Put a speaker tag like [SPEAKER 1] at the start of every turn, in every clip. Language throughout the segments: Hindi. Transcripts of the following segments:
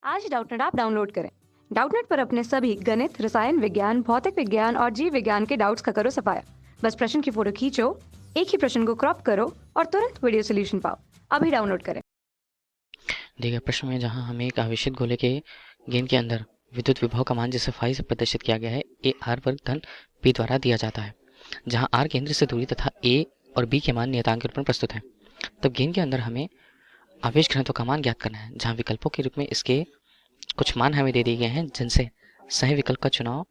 [SPEAKER 1] आज ही डाउटनेट ऐप डाउनलोड करें। डाउटनेट पर अपने सभी गणित, रसायन विज्ञान, भौतिक विज्ञान और जीव विज्ञान के डाउट्स का करो सफाया। बस प्रश्न की फोटो खींचो, एक ही प्रश्न को क्रॉप करो और तुरंत वीडियो सोल्यूशन पाओ। अभी डाउनलोड करें।
[SPEAKER 2] देखिए प्रश्न में जहां हमें एक आवेशित गोले के गेंद के अंदर विद्युत विभव का मान जिसे फाई से प्रदर्शित किया गया है ए आर वर्ग धन बी द्वारा दिया जाता है, जहां आर केंद्र से दूरी तथा ए और बी के मान नियतांक के रूप में प्रस्तुत है। तब गेंद के अंदर हमें आवेश घनत्व का मान ज्ञात करना है, जहां विकल्पों के रूप में इसके कुछ मान हमें दे दिए गए हैं, जिनसे सही विकल्प का चुनाव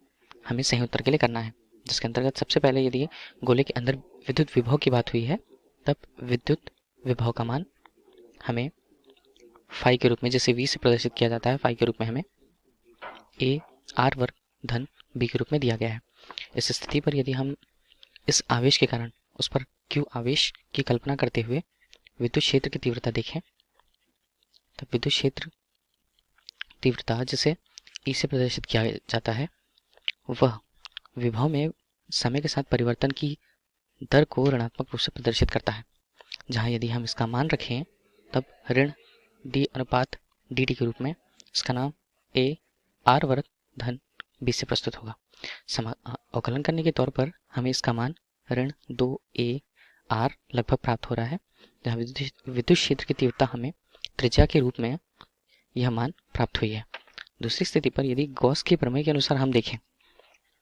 [SPEAKER 2] हमें सही उत्तर के लिए करना है। जिसके अंतर्गत सबसे पहले यदि गोले के अंदर विद्युत विभव की बात हुई है, तब विद्युत विभव का मान हमें फाई के रूप में, जैसे वी से प्रदर्शित किया जाता है, फाई के रूप में हमें ए आर वर्ग धन बी के रूप में दिया गया है। इस स्थिति पर यदि हम इस आवेश के कारण उस पर क्यू आवेश की कल्पना करते हुए विद्युत क्षेत्र की तीव्रता देखें, तब विद्युत क्षेत्र तीव्रता जिसे ई से प्रदर्शित किया जाता है, वह विभव में समय के साथ परिवर्तन की दर को ऋणात्मक रूप से प्रदर्शित करता है। जहां यदि हम इसका मान रखें, तब ऋण डी अनुपात डी टी के रूप में इसका नाम ए आर वर्ग धन बी से प्रस्तुत होगा। अवकलन करने के तौर पर हमें इसका मान ऋण 2a आर लगभग प्राप्त हो रहा है, जहाँ विद्युत क्षेत्र की तीव्रता हमें त्रिज्या के रूप में यह मान प्राप्त हुई है। दूसरी स्थिति पर यदि गॉस के प्रमेय के अनुसार हम देखें,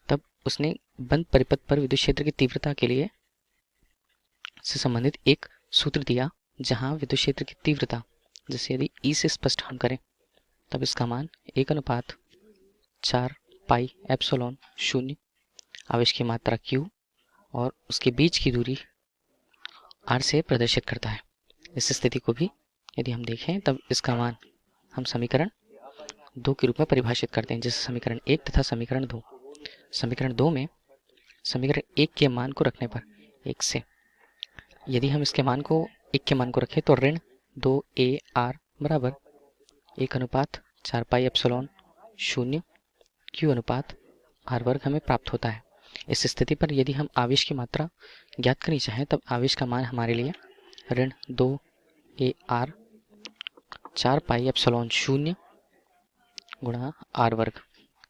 [SPEAKER 2] तब उसने बंद परिपथ पर विद्युत क्षेत्र की तीव्रता के लिए से संबंधित एक सूत्र दिया, जहां विद्युत क्षेत्र की तीव्रता जैसे यदि ई से स्पष्ट हम करें, तब इसका मान 1/4 पाई एप्सिलॉन 0 आवेश की मात्रा q और उसके बीच की दूरी r से प्रदर्शित करता है। इस स्थिति को भी यदि हम देखें, तब इसका मान हम समीकरण 2 के रूप में परिभाषित करते हैं, जैसे समीकरण 1 तथा समीकरण 2। समीकरण 2 में समीकरण 1 के मान को रखने पर 1 से यदि हम इसके मान को 1 के मान को रखें, तो ऋण 2a r बराबर 1/4 पाई एप्सिलॉन 0 q अनुपात आर वर्ग हमें प्राप्त होता है। इस स्थिति पर यदि हम आवेश की मात्रा ज्ञात करनी चाहें, तब आवेश का मान हमारे लिए ऋण 2a r 4 पाई एप्सिलॉन 0 गुणा आर वर्ग।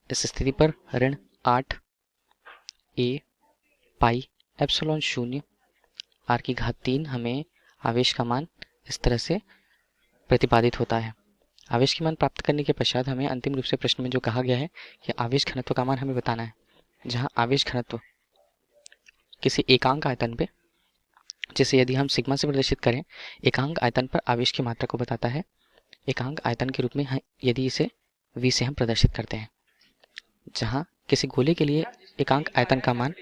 [SPEAKER 2] इस स्थिति पर ऋण 8a पाई एप्सिलॉन 0 आर की घात 3 हमें आवेश का मान इस तरह से प्रतिपादित होता है। आवेश की मान प्राप्त करने के पश्चात हमें अंतिम रूप से प्रश्न में जो कहा गया है कि आवेश घनत्व का मान हमें बताना है, जहां आवेश घनत्व किसी एकांक आयतन पे, जैसे यदि हम सिग्मा से प्रदर्शित करें, एकांक आयतन पर आवेश की मात्रा को बताता है। एकांक आयतन के रूप में यदि इसे v से हम प्रदर्शित करते हैं, जहां किसी गोले के लिए एकांक आयतन का मान,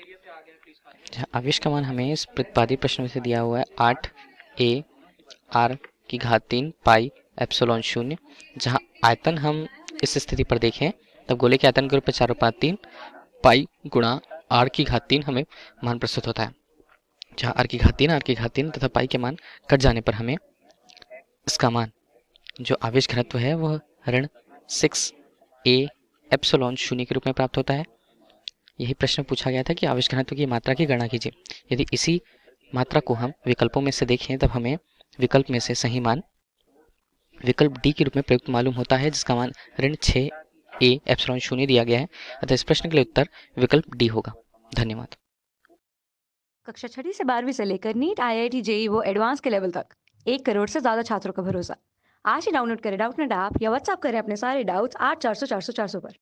[SPEAKER 2] जहां आवेश का मान हमें इस प्रतिपादित प्रश्न में से दिया हुआ है 8a r की घात 3 पाई एप्सिलॉन 0, जहां आयतन हम इस स्थिति पर देखें, तब गोले के आयतन के रूप में 4/3 पाई गुणा r की घात 3 हमें मान प्रस्तुत होता है। जहां r की घात 3 तथा पाई के मान कट जाने पर हमें इसका मान जो आवेश घनत्व है वह ऋण 6a एप्सिलॉन 0 के रूप में प्राप्त होता है। यही प्रश्न पूछा गया था कि आवेश घनत्व की मात्रा की गणना कीजिए। यदि इसी मात्रा को हम विकल्पों में से देखें, तब हमें विकल्प में से सही मान विकल्प डी के रूप में प्रयुक्त मालूम होता है, जिसका मान ऋण 6a एप्सिलॉन 0 दिया गया है। अतः इस प्रश्न के लिए उत्तर विकल्प डी होगा। धन्यवाद।
[SPEAKER 1] कक्षा 6 से 12वीं से लेकर नीट, IIT, JEE वो एडवांस के लेवल तक 1 करोड़ से ज्यादा छात्रों का भरोसा। आज ही डाउनलोड करें डाउटनेट ऐप या व्हाट्सएप करें अपने सारे डाउट्स 8400 400 400 पर।